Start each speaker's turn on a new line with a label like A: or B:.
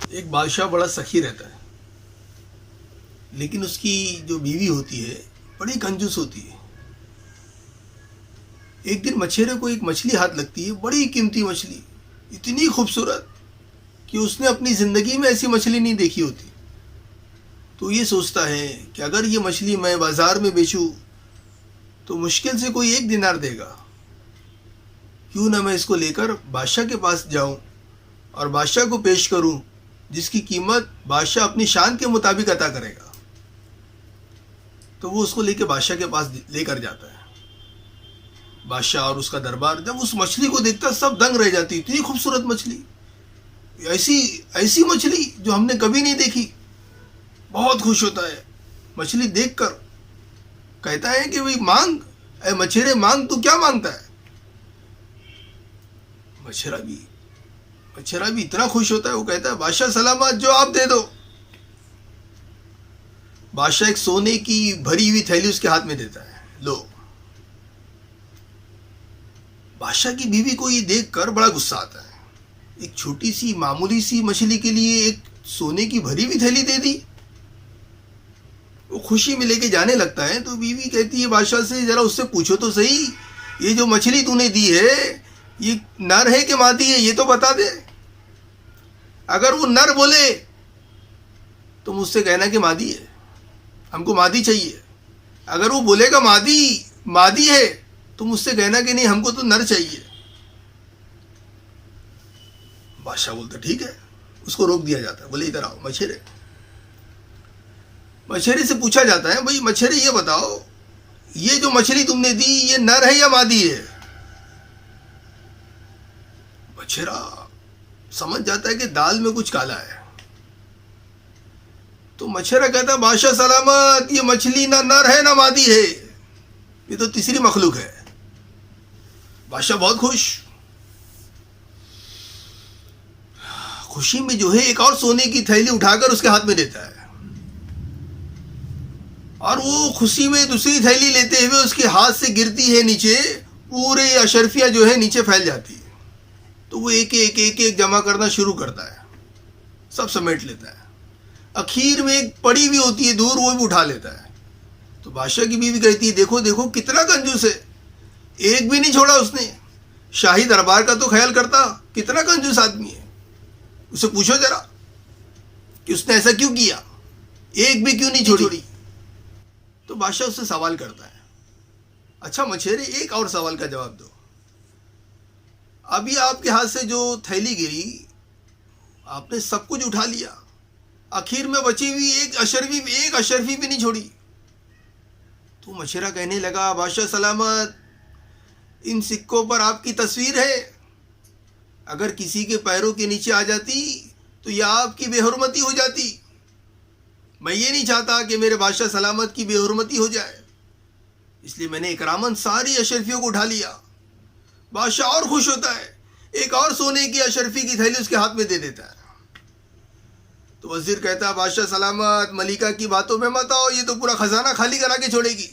A: एक बादशाह बड़ा सखी रहता है, लेकिन उसकी जो बीवी होती है बड़ी कंजूस होती है। एक दिन मछेरे को एक मछली हाथ लगती है, बड़ी कीमती मछली, इतनी खूबसूरत कि उसने अपनी ज़िंदगी में ऐसी मछली नहीं देखी होती। तो ये सोचता है कि अगर ये मछली मैं बाज़ार में बेचूं तो मुश्किल से कोई 1 दिनार देगा। क्यों ना मैं इसको लेकर बादशाह के पास जाऊं और बादशाह को पेश करूं, जिसकी कीमत बादशाह अपनी शान के मुताबिक अता करेगा। तो वो उसको लेकर बादशाह के पास लेकर जाता है। बादशाह और उसका दरबार जब उस मछली को देखता सब दंग रह जाती, इतनी खूबसूरत मछली, ऐसी ऐसी मछली जो हमने कभी नहीं देखी। बहुत खुश होता है मछली देखकर, कहता है कि भाई मांग, ऐ मछेरे मांग, तू क्या मांगता है। मछेरा भी इतना खुश होता है, वो कहता है बादशाह सलामत, जो आप दे दो। बादशाह एक सोने की भरी हुई थैली उसके हाथ में देता है, लो। बादशाह की बीवी को ये देखकर बड़ा गुस्सा आता है, एक छोटी सी मामूली सी मछली के लिए एक सोने की भरी हुई थैली दे दी। वो खुशी में लेके जाने लगता है तो बीवी कहती है बादशाह से, जरा उससे पूछो तो सही, ये जो मछली तूने दी है ये नर है कि मादी है, ये तो बता दे। अगर वो नर बोले तो मुझसे कहना कि मादी है, हमको मादी चाहिए। अगर वो बोलेगा मादी है तो मुझसे कहना कि नहीं, हमको तो नर चाहिए। बादशाह बोलता ठीक है, उसको रोक दिया जाता है। बोले इधर आओ मछेरे। मछेरे से पूछा जाता है, भाई मछेरे ये बताओ, ये जो मछली तुमने दी ये नर है या मादी है। मछेरा समझ जाता है कि दाल में कुछ काला है। तो मछेरा कहता है बादशाह सलामत, ये मछली ना नर है ना मादी है, ये तो तीसरी मखलूक है। बादशाह बहुत खुशी में जो है एक और सोने की थैली उठाकर उसके हाथ में देता है, और वो खुशी में दूसरी थैली लेते हुए उसके हाथ से गिरती है नीचे, पूरे अशरफियाँ जो है नीचे फैल जाती है। तो वो एक एक जमा करना शुरू करता है, सब समेट लेता है। आखिर में एक पड़ी हुई होती है दूर, वो भी उठा लेता है। तो बादशाह की बीवी कहती है देखो देखो कितना कंजूस है, एक भी नहीं छोड़ा उसने, शाही दरबार का तो ख्याल करता, कितना कंजूस आदमी है। उसे पूछो जरा कि उसने ऐसा क्यों किया, एक भी क्यों नहीं छोड़ी। तो बादशाह उससे सवाल करता है, अच्छा मछेरे एक और सवाल का जवाब दो, अभी आपके हाथ से जो थैली गिरी आपने सब कुछ उठा लिया, आखिर में बची हुई एक अशरफी भी नहीं छोड़ी। तो मछेरा कहने लगा बादशाह सलामत, इन सिक्कों पर आपकी तस्वीर है, अगर किसी के पैरों के नीचे आ जाती तो यह आपकी बेहुरमती हो जाती। मैं ये नहीं चाहता कि मेरे बादशाह सलामत की बेहुरमती हो जाए, इसलिए मैंने इकरामन सारी अशरफियों को उठा लिया। बादशाह और खुश होता है, एक और सोने की अशरफी की थैली उसके हाथ में दे देता है। तो वजीर कहता है बादशाह सलामत, मलिका की बातों में मत आओ, ये तो पूरा खजाना खाली करा के छोड़ेगी।